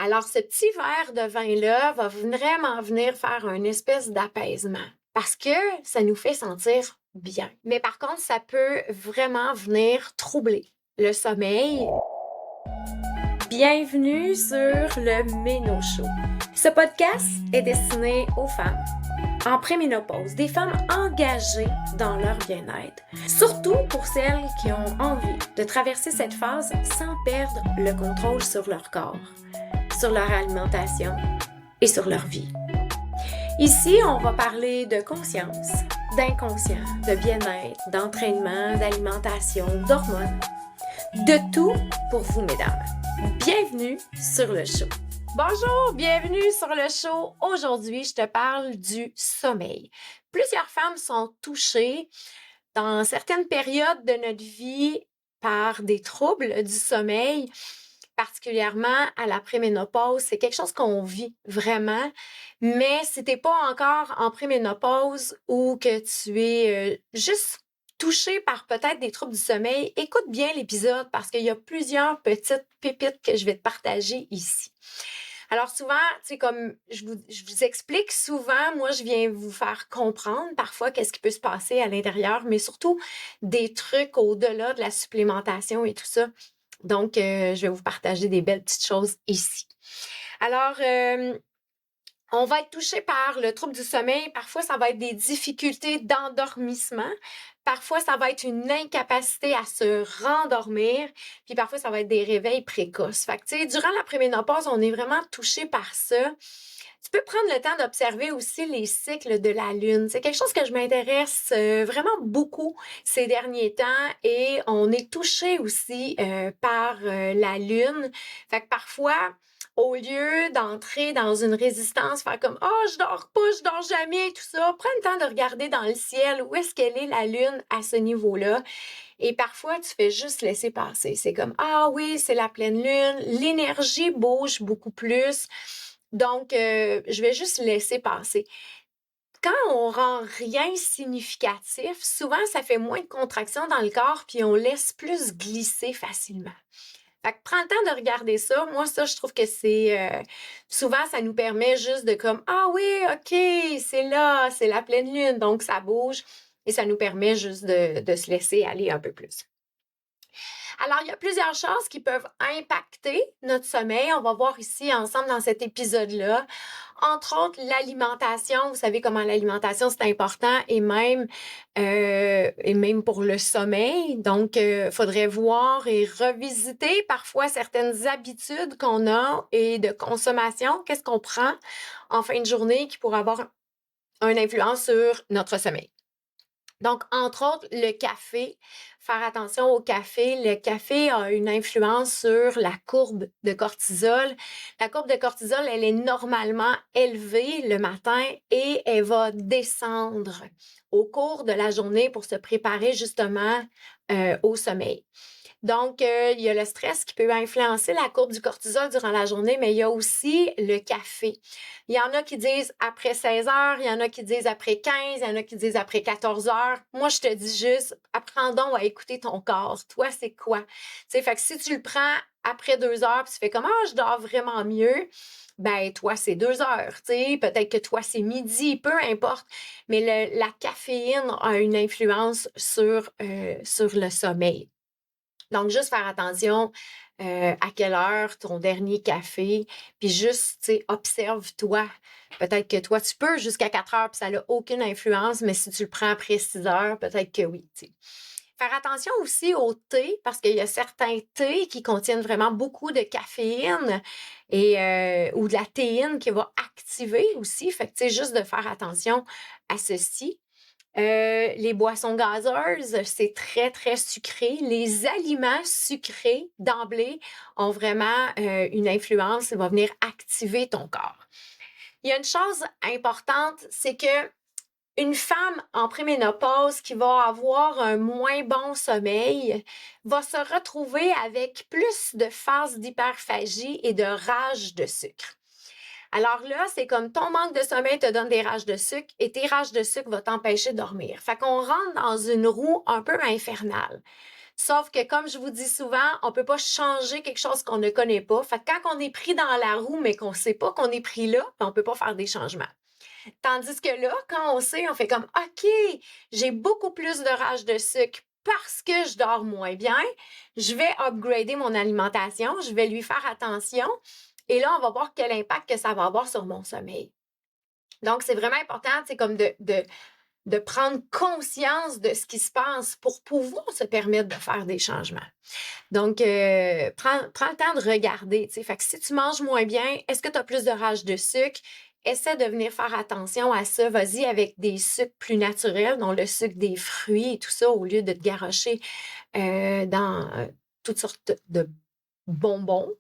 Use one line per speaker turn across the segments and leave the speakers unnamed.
Alors, ce petit verre de vin-là va vraiment venir faire une espèce d'apaisement parce que ça nous fait sentir bien. Mais par contre, ça peut vraiment venir troubler le sommeil. Bienvenue sur le Méno Show. Ce podcast est destiné aux femmes en préménopause, des femmes engagées dans leur bien-être, surtout pour celles qui ont envie de traverser cette phase sans perdre le contrôle sur leur corps, sur leur alimentation et sur leur vie. Ici, on va parler de conscience, d'inconscient, de bien-être, d'entraînement, d'alimentation, d'hormones, de tout pour vous, mesdames. Bienvenue sur le show. Bonjour, bienvenue sur le show. Aujourd'hui, je te parle du sommeil. Plusieurs femmes sont touchées dans certaines périodes de notre vie par des troubles du sommeil, particulièrement à la préménopause. C'est quelque chose qu'on vit vraiment, mais si t'es pas encore en préménopause ou que tu es juste touché par peut-être des troubles du sommeil, écoute bien l'épisode parce qu'il y a plusieurs petites pépites que je vais te partager ici. Alors souvent, tu sais, comme je vous explique souvent, moi, je viens vous faire comprendre parfois qu'est-ce qui peut se passer à l'intérieur, mais surtout des trucs au-delà de la supplémentation et tout ça. Donc, je vais vous partager des belles petites choses ici. Alors, on va être touché par le trouble du sommeil. Parfois, ça va être des difficultés d'endormissement. Parfois, ça va être une incapacité à se rendormir. Puis parfois, ça va être des réveils précoces. Fait que, tu sais, durant la préménopause, on est vraiment touché par ça. Tu peux prendre le temps d'observer aussi les cycles de la Lune. C'est quelque chose que je m'intéresse vraiment beaucoup ces derniers temps et on est touché aussi par la Lune. Fait que parfois, au lieu d'entrer dans une résistance, faire comme « Oh, je dors pas, je dors jamais », tout ça, prends le temps de regarder dans le ciel où est-ce qu'elle est la Lune à ce niveau-là. Et parfois, tu fais juste laisser passer. C'est comme « Ah oui, c'est la pleine Lune, l'énergie bouge beaucoup plus. » Donc, je vais juste laisser passer. Quand on rend rien significatif, souvent, ça fait moins de contractions dans le corps puis on laisse plus glisser facilement. Fait que prends le temps de regarder ça. Moi, ça, je trouve que c'est... souvent, ça nous permet juste de comme « Ah oui, OK, c'est là, c'est la pleine lune. » Donc, ça bouge et ça nous permet juste de se laisser aller un peu plus. Alors, il y a plusieurs choses qui peuvent impacter notre sommeil. On va voir ici ensemble dans cet épisode-là. Entre autres, l'alimentation. Vous savez comment l'alimentation, c'est important et même pour le sommeil. Donc, faudrait voir et revisiter parfois certaines habitudes qu'on a et de consommation. Qu'est-ce qu'on prend en fin de journée qui pourrait avoir une influence sur notre sommeil. Donc, entre autres, le café. Faire attention au café. Le café a une influence sur la courbe de cortisol. La courbe de cortisol, elle est normalement élevée le matin et elle va descendre au cours de la journée pour se préparer justement au sommeil. Donc, il y a le stress qui peut influencer la courbe du cortisol durant la journée, mais il y a aussi le café. Il y en a qui disent après 16 heures, il y en a qui disent après 15, il y en a qui disent après 14 heures. Moi, je te dis juste, apprends donc à écouter ton corps. Toi, c'est quoi? Tu sais, fait que si tu le prends après 2 heures, puis tu fais comme, ah, je dors vraiment mieux, ben toi, c'est 2 heures, tu sais. Peut-être que toi, c'est midi, peu importe. Mais la caféine a une influence sur le sommeil. Donc, juste faire attention à quelle heure ton dernier café, puis juste, tu sais, observe-toi. Peut-être que toi, tu peux jusqu'à 4 heures, puis ça n'a aucune influence, mais si tu le prends après 6 heures, peut-être que oui, tu sais. Faire attention aussi au thé, parce qu'il y a certains thés qui contiennent vraiment beaucoup de caféine ou de la théine qui va activer aussi. Fait que, tu sais, juste de faire attention à ceci. Les boissons gazeuses, c'est très, très sucré. Les aliments sucrés d'emblée ont vraiment une influence, ça va venir activer ton corps. Il y a une chose importante, c'est que une femme en préménopause qui va avoir un moins bon sommeil va se retrouver avec plus de phases d'hyperphagie et de rage de sucre. Alors là, c'est comme ton manque de sommeil te donne des rages de sucre et tes rages de sucre vont t'empêcher de dormir. Fait qu'on rentre dans une roue un peu infernale. Sauf que, comme je vous dis souvent, on peut pas changer quelque chose qu'on ne connaît pas. Fait que quand on est pris dans la roue, mais qu'on sait pas qu'on est pris là, ben, on peut pas faire des changements. Tandis que là, quand on sait, on fait comme, OK, j'ai beaucoup plus de rage de sucre parce que je dors moins bien. Je vais upgrader mon alimentation. Je vais lui faire attention. Et là, on va voir quel impact que ça va avoir sur mon sommeil. Donc, c'est vraiment important, c'est comme de prendre conscience de ce qui se passe pour pouvoir se permettre de faire des changements. Donc, prends le temps de regarder. T'sais. Fait que si tu manges moins bien, est-ce que tu as plus de rage de sucre? Essaie de venir faire attention à ça. Vas-y avec des sucres plus naturels, dont le sucre des fruits et tout ça, au lieu de te garrocher dans toutes sortes de bonbons,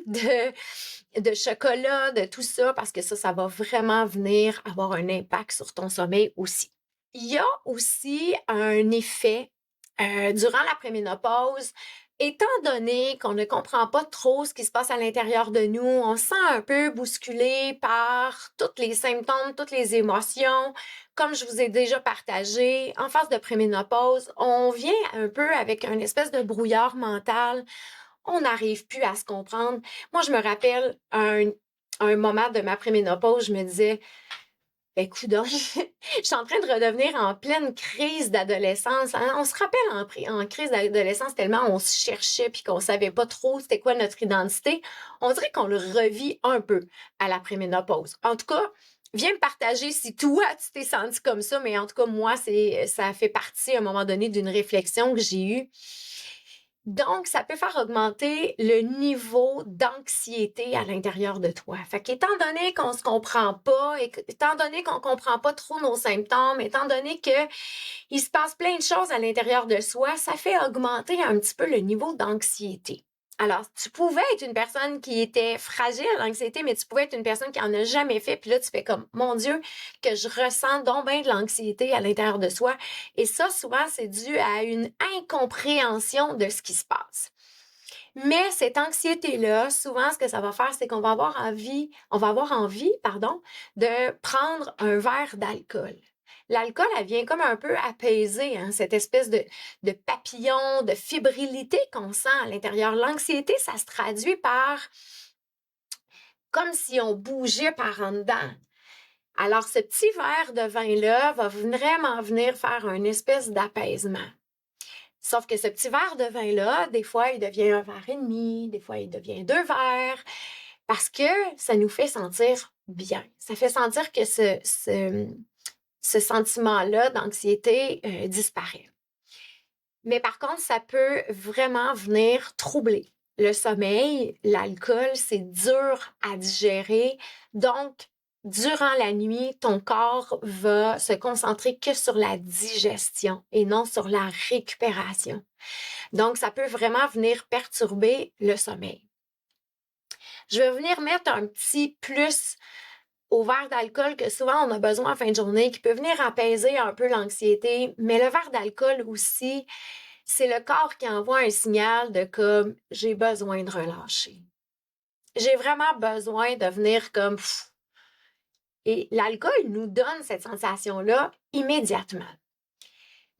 de chocolat, de tout ça, parce que ça va vraiment venir avoir un impact sur ton sommeil aussi. Il y a aussi un effet durant la préménopause, étant donné qu'on ne comprend pas trop ce qui se passe à l'intérieur de nous, on se sent un peu bousculé par tous les symptômes, toutes les émotions. Comme je vous ai déjà partagé, en phase de préménopause, on vient un peu avec une espèce de brouillard mental. On n'arrive plus à se comprendre. Moi, je me rappelle un moment de ma préménopause, je me disais, ben, coudonc, je suis en train de redevenir en pleine crise d'adolescence. Hein? On se rappelle en crise d'adolescence tellement on se cherchait puis qu'on savait pas trop c'était quoi notre identité. On dirait qu'on le revit un peu à la préménopause. En tout cas, viens me partager si toi, tu t'es senti comme ça, mais en tout cas, moi, ça fait partie à un moment donné d'une réflexion que j'ai eue. Donc, ça peut faire augmenter le niveau d'anxiété à l'intérieur de toi. Fait qu'étant donné qu'on se comprend pas, étant donné qu'on comprend pas trop nos symptômes, étant donné que il se passe plein de choses à l'intérieur de soi, ça fait augmenter un petit peu le niveau d'anxiété. Alors, tu pouvais être une personne qui était fragile à l'anxiété, mais tu pouvais être une personne qui en a jamais fait. Puis là, tu fais comme, mon Dieu, que je ressens donc bien de l'anxiété à l'intérieur de soi. Et ça, souvent, c'est dû à une incompréhension de ce qui se passe. Mais cette anxiété-là, souvent, ce que ça va faire, c'est qu'on va avoir envie, de prendre un verre d'alcool. L'alcool, elle vient comme un peu apaiser cette espèce de papillon, de fébrilité qu'on sent à l'intérieur. L'anxiété, ça se traduit par comme si on bougeait par en dedans. Alors, ce petit verre de vin-là va vraiment venir faire une espèce d'apaisement. Sauf que ce petit verre de vin-là, des fois, il devient un verre et demi, des fois, il devient 2 verres, parce que ça nous fait sentir bien. Ça fait sentir que ce sentiment-là d'anxiété disparaît. Mais par contre, ça peut vraiment venir troubler le sommeil. L'alcool, c'est dur à digérer. Donc, durant la nuit, ton corps va se concentrer que sur la digestion et non sur la récupération. Donc, ça peut vraiment venir perturber le sommeil. Je vais venir mettre un petit plus au verre d'alcool que souvent on a besoin en fin de journée, qui peut venir apaiser un peu l'anxiété. Mais le verre d'alcool aussi, c'est le corps qui envoie un signal de comme j'ai besoin de relâcher. J'ai vraiment besoin de venir comme pff. Et l'alcool nous donne cette sensation-là immédiatement.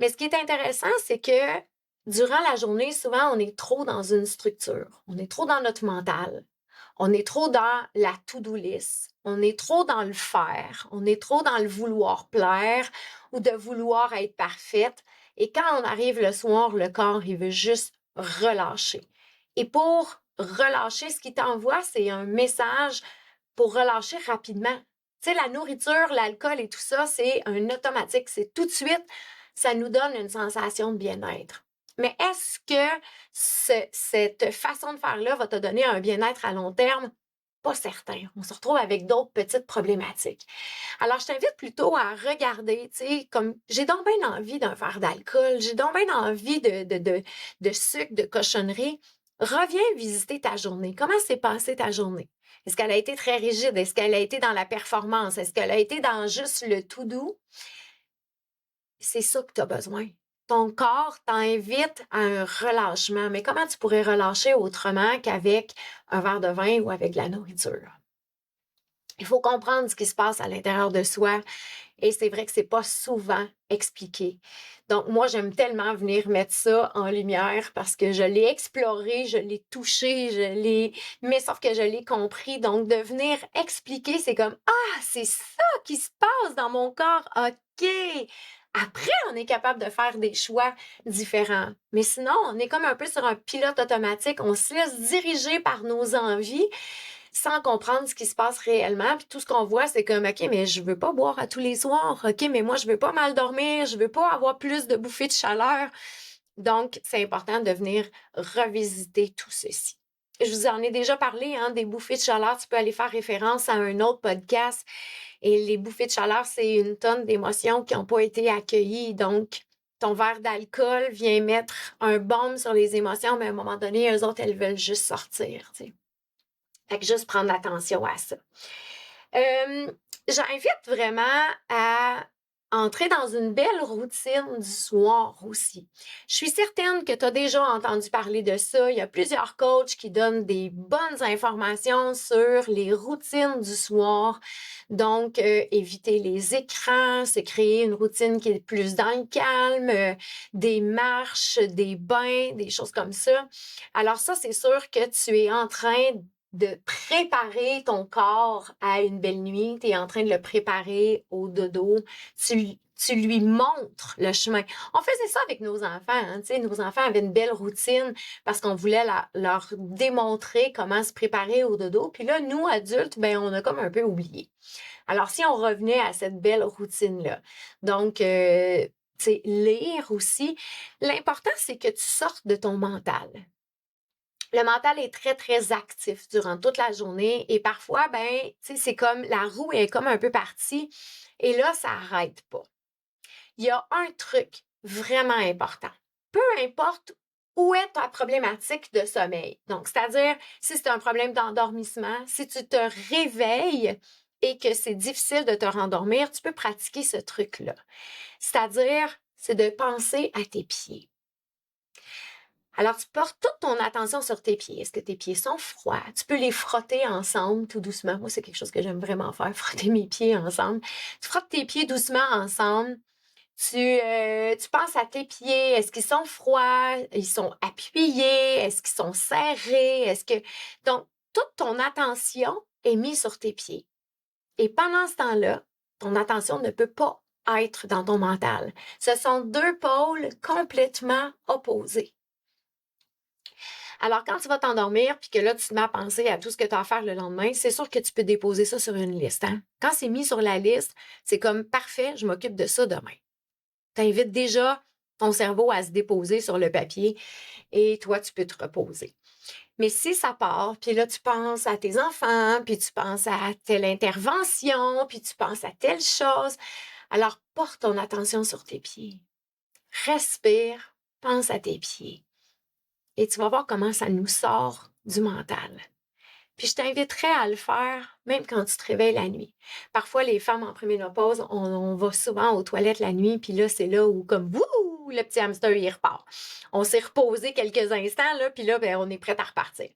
Mais ce qui est intéressant, c'est que durant la journée, souvent, on est trop dans une structure. On est trop dans notre mental. On est trop dans la to-do list. On est trop dans le faire. On est trop dans le vouloir plaire ou de vouloir être parfaite. Et quand on arrive le soir, le corps, il veut juste relâcher. Et pour relâcher, ce qu'il t'envoie, c'est un message pour relâcher rapidement. Tu sais, la nourriture, l'alcool et tout ça, c'est un automatique. C'est tout de suite, ça nous donne une sensation de bien-être. Mais est-ce que cette façon de faire-là va te donner un bien-être à long terme? Pas certain. On se retrouve avec d'autres petites problématiques. Alors, je t'invite plutôt à regarder, tu sais, comme j'ai donc bien envie d'un verre d'alcool, j'ai donc bien envie de sucre, de cochonnerie. Reviens visiter ta journée. Comment s'est passée ta journée? Est-ce qu'elle a été très rigide? Est-ce qu'elle a été dans la performance? Est-ce qu'elle a été dans juste le tout doux? C'est ça que tu as besoin. Ton corps t'invite à un relâchement. Mais comment tu pourrais relâcher autrement qu'avec un verre de vin ou avec de la nourriture? Il faut comprendre ce qui se passe à l'intérieur de soi et c'est vrai que c'est pas souvent expliqué. Donc moi, j'aime tellement venir mettre ça en lumière parce que je l'ai exploré, je l'ai touché, mais sauf que je l'ai compris. Donc de venir expliquer, c'est comme ah, c'est ça qui se passe dans mon corps. OK. Après, on est capable de faire des choix différents. Mais sinon, on est comme un peu sur un pilote automatique. On se laisse diriger par nos envies sans comprendre ce qui se passe réellement. Puis tout ce qu'on voit, c'est comme, OK, mais je veux pas boire à tous les soirs. OK, mais moi, je veux pas mal dormir. Je veux pas avoir plus de bouffées de chaleur. Donc, c'est important de venir revisiter tout ceci. Je vous en ai déjà parlé, hein, des bouffées de chaleur. Tu peux aller faire référence à un autre podcast. Et les bouffées de chaleur, c'est une tonne d'émotions qui n'ont pas été accueillies. Donc, ton verre d'alcool vient mettre un baume sur les émotions, mais à un moment donné, eux autres, elles veulent juste sortir, tu sais. Fait que juste prendre attention à ça. J'invite vraiment à entrer dans une belle routine du soir aussi. Je suis certaine que tu as déjà entendu parler de ça. Il y a plusieurs coachs qui donnent des bonnes informations sur les routines du soir. Donc, éviter les écrans, se créer une routine qui est plus dans le calme, des marches, des bains, des choses comme ça. Alors ça, c'est sûr que tu es en train de préparer ton corps à une belle nuit, tu es en train de le préparer au dodo, tu lui montres le chemin. On faisait ça avec nos enfants, hein, nos enfants avaient une belle routine parce qu'on voulait leur démontrer comment se préparer au dodo, puis là, nous, adultes, ben on a comme un peu oublié. Alors, si on revenait à cette belle routine-là, donc, lire aussi, l'important, c'est que tu sortes de ton mental. Le mental est très, très actif durant toute la journée et parfois, c'est comme la roue est comme un peu partie et là, ça n'arrête pas. Il y a un truc vraiment important. Peu importe où est ta problématique de sommeil. Donc, c'est-à-dire, si c'est un problème d'endormissement, si tu te réveilles et que c'est difficile de te rendormir, tu peux pratiquer ce truc-là. C'est-à-dire, c'est de penser à tes pieds. Alors, tu portes toute ton attention sur tes pieds. Est-ce que tes pieds sont froids? Tu peux les frotter ensemble tout doucement. Moi, c'est quelque chose que j'aime vraiment faire, frotter mes pieds ensemble. Tu frottes tes pieds doucement ensemble. Tu penses à tes pieds. Est-ce qu'ils sont froids? Ils sont appuyés? Est-ce qu'ils sont serrés? Donc, toute ton attention est mise sur tes pieds. Et pendant ce temps-là, ton attention ne peut pas être dans ton mental. Ce sont deux pôles complètement opposés. Alors, quand tu vas t'endormir puis que là, tu te mets à penser à tout ce que tu as à faire le lendemain, c'est sûr que tu peux déposer ça sur une liste. Hein? Quand c'est mis sur la liste, c'est comme parfait, je m'occupe de ça demain. Tu invites déjà ton cerveau à se déposer sur le papier et toi, tu peux te reposer. Mais si ça part, puis là, tu penses à tes enfants, puis tu penses à telle intervention, puis tu penses à telle chose, alors porte ton attention sur tes pieds. Respire, pense à tes pieds. Et tu vas voir comment ça nous sort du mental. Puis je t'inviterais à le faire même quand tu te réveilles la nuit. Parfois, les femmes en préménopause, on va souvent aux toilettes la nuit, puis là, c'est là où comme wouh, le petit hamster, il repart. On s'est reposé quelques instants, là, puis là, on est prêt à repartir.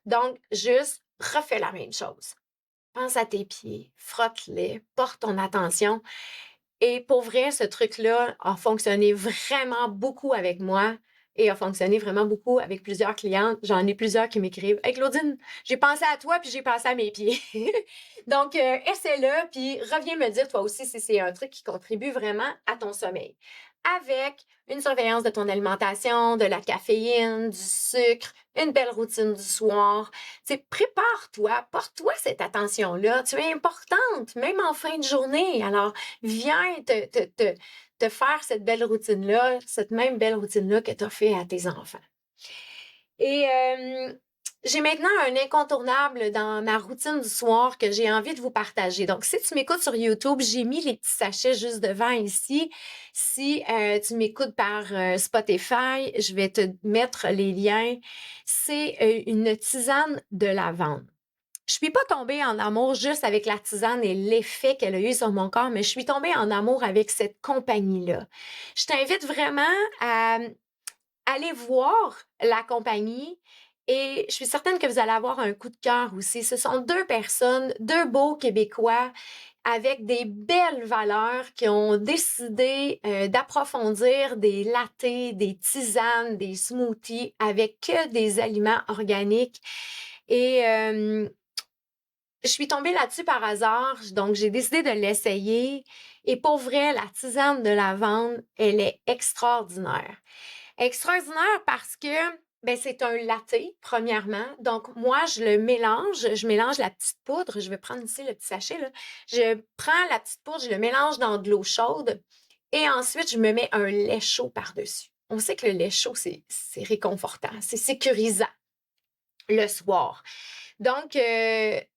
Donc, juste refais la même chose. Pense à tes pieds, frotte-les, porte ton attention. Et pour vrai, ce truc-là a fonctionné vraiment beaucoup avec moi et a fonctionné vraiment beaucoup avec plusieurs clientes. J'en ai plusieurs qui m'écrivent « Hey Claudine, j'ai pensé à toi puis j'ai pensé à mes pieds. » Donc, essaie-le puis reviens me dire toi aussi si c'est un truc qui contribue vraiment à ton sommeil. Avec une surveillance de ton alimentation, de la caféine, du sucre, une belle routine du soir. Prépare-toi, porte-toi cette attention-là. Tu es importante, même en fin de journée. Alors, viens te faire cette belle routine-là, cette même belle routine-là que tu as fait à tes enfants. Et j'ai maintenant un incontournable dans ma routine du soir que j'ai envie de vous partager. Donc, si tu m'écoutes sur YouTube, j'ai mis les petits sachets juste devant ici. Si tu m'écoutes par Spotify, je vais te mettre les liens. C'est une tisane de lavande. Je suis pas tombée en amour juste avec la tisane et l'effet qu'elle a eu sur mon corps, mais je suis tombée en amour avec cette compagnie-là. Je t'invite vraiment à aller voir la compagnie Et je suis certaine que vous allez avoir un coup de cœur aussi. Ce sont deux personnes, deux beaux Québécois avec des belles valeurs qui ont décidé d'approfondir des lattés, des tisanes, des smoothies avec que des aliments organiques. Et je suis tombée là-dessus par hasard, donc j'ai décidé de l'essayer. Et pour vrai, la tisane de lavande, elle est extraordinaire. Extraordinaire parce que c'est un latte, premièrement. Donc, moi, je mélange la petite poudre. Je vais prendre ici le petit sachet, là. Je prends la petite poudre, je le mélange dans de l'eau chaude et ensuite, je me mets un lait chaud par-dessus. On sait que le lait chaud, c'est réconfortant, c'est sécurisant le soir. Donc, j'ai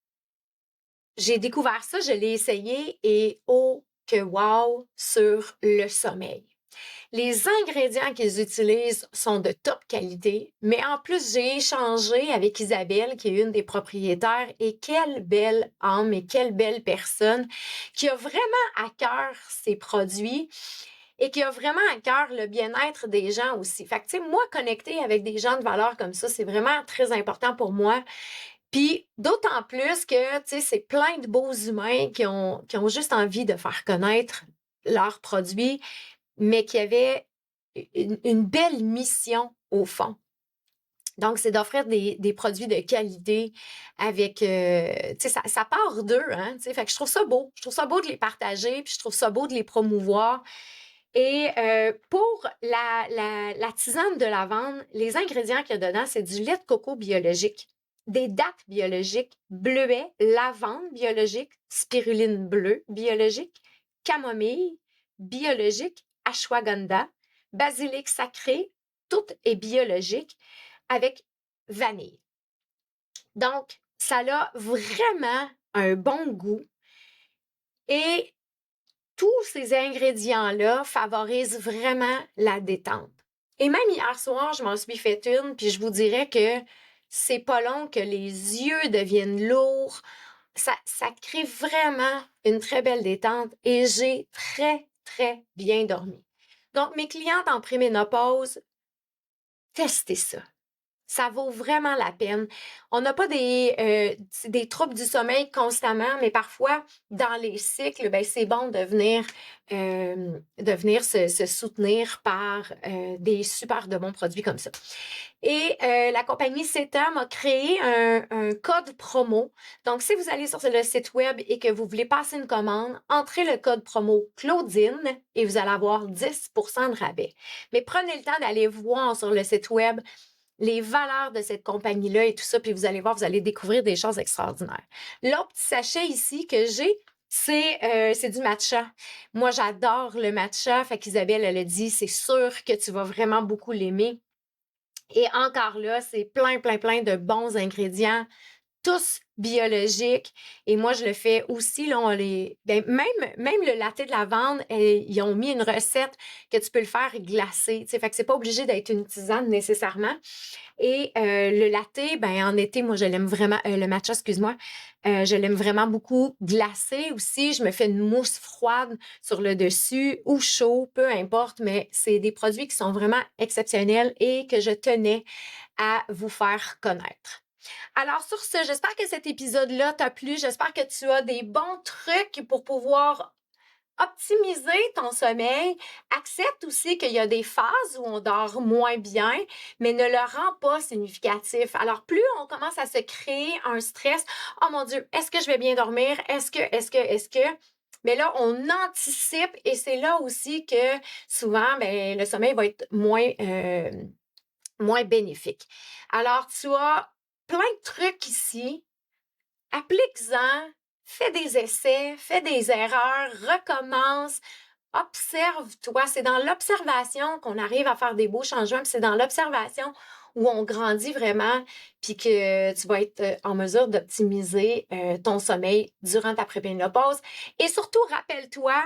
découvert ça, je l'ai essayé et oh que wow sur le sommeil. Les ingrédients qu'ils utilisent sont de top qualité, mais en plus, j'ai échangé avec Isabelle, qui est une des propriétaires, et quelle belle âme et quelle belle personne qui a vraiment à cœur ses produits et qui a vraiment à cœur le bien-être des gens aussi. Fait que, tu sais, moi, connecter avec des gens de valeur comme ça, c'est vraiment très important pour moi. Puis d'autant plus que, tu sais, c'est plein de beaux humains qui ont juste envie de faire connaître leurs produits, mais qui avaient une belle mission au fond. Donc, c'est d'offrir des produits de qualité avec, tu sais, ça part d'eux, hein, tu sais, fait que je trouve ça beau. Je trouve ça beau de les partager, puis je trouve ça beau de les promouvoir. Et pour la tisane de lavande, les ingrédients qu'il y a dedans, c'est du lait de coco biologique, des dattes biologiques, bleuet, lavande biologique, spiruline bleue biologique, camomille biologique, ashwagandha, basilic sacré, tout est biologique avec vanille. Donc, ça a vraiment un bon goût et tous ces ingrédients-là favorisent vraiment la détente. Et même hier soir, je m'en suis fait une, puis je vous dirais que c'est pas long que les yeux deviennent lourds. Ça crée vraiment une très belle détente et j'ai très, très bien dormi. Donc, mes clientes en préménopause, testez ça. Ça vaut vraiment la peine. On n'a pas des troubles du sommeil constamment, mais parfois, dans les cycles, c'est bon de venir se soutenir par des super de bons produits comme ça. Et la compagnie CETA a créé un code promo. Donc, si vous allez sur le site web et que vous voulez passer une commande, entrez le code promo Claudine et vous allez avoir 10% de rabais. Mais prenez le temps d'aller voir sur le site web les valeurs de cette compagnie-là et tout ça, puis vous allez voir, vous allez découvrir des choses extraordinaires. L'autre petit sachet ici que j'ai, c'est du matcha. Moi, j'adore le matcha. Fait qu'Isabelle, elle a dit, c'est sûr que tu vas vraiment beaucoup l'aimer. Et encore là, c'est plein, plein, plein de bons ingrédients, tous biologiques. Et moi, je le fais aussi. Là, même le latte de lavande, ils ont mis une recette que tu peux le faire glacé. Fait que c'est pas obligé d'être une tisane nécessairement. Et le latte, en été, moi, je l'aime vraiment. Le matcha, excuse-moi, je l'aime vraiment beaucoup glacé aussi. Je me fais une mousse froide sur le dessus ou chaud, peu importe, mais c'est des produits qui sont vraiment exceptionnels et que je tenais à vous faire connaître. Alors sur ce, j'espère que cet épisode-là t'a plu. J'espère que tu as des bons trucs pour pouvoir optimiser ton sommeil. Accepte aussi qu'il y a des phases où on dort moins bien, mais ne le rend pas significatif. Alors, plus on commence à se créer un stress, oh mon Dieu, est-ce que je vais bien dormir? Est-ce que? Mais là, on anticipe et c'est là aussi que souvent, le sommeil va être moins bénéfique. Alors, tu as plein de trucs ici. Applique-en, fais des essais, fais des erreurs, recommence, observe-toi. C'est dans l'observation qu'on arrive à faire des beaux changements, puis c'est dans l'observation où on grandit vraiment, puis que tu vas être en mesure d'optimiser ton sommeil durant ta préménopause. Et surtout, rappelle-toi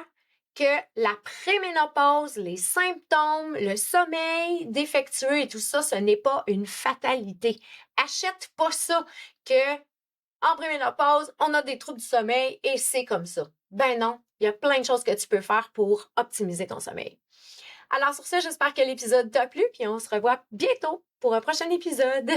que la préménopause, les symptômes, le sommeil défectueux et tout ça, ce n'est pas une fatalité. Achète pas ça que en préménopause, on a des troubles du sommeil et c'est comme ça. Ben non, il y a plein de choses que tu peux faire pour optimiser ton sommeil. Alors sur ce, j'espère que l'épisode t'a plu, puis on se revoit bientôt pour un prochain épisode.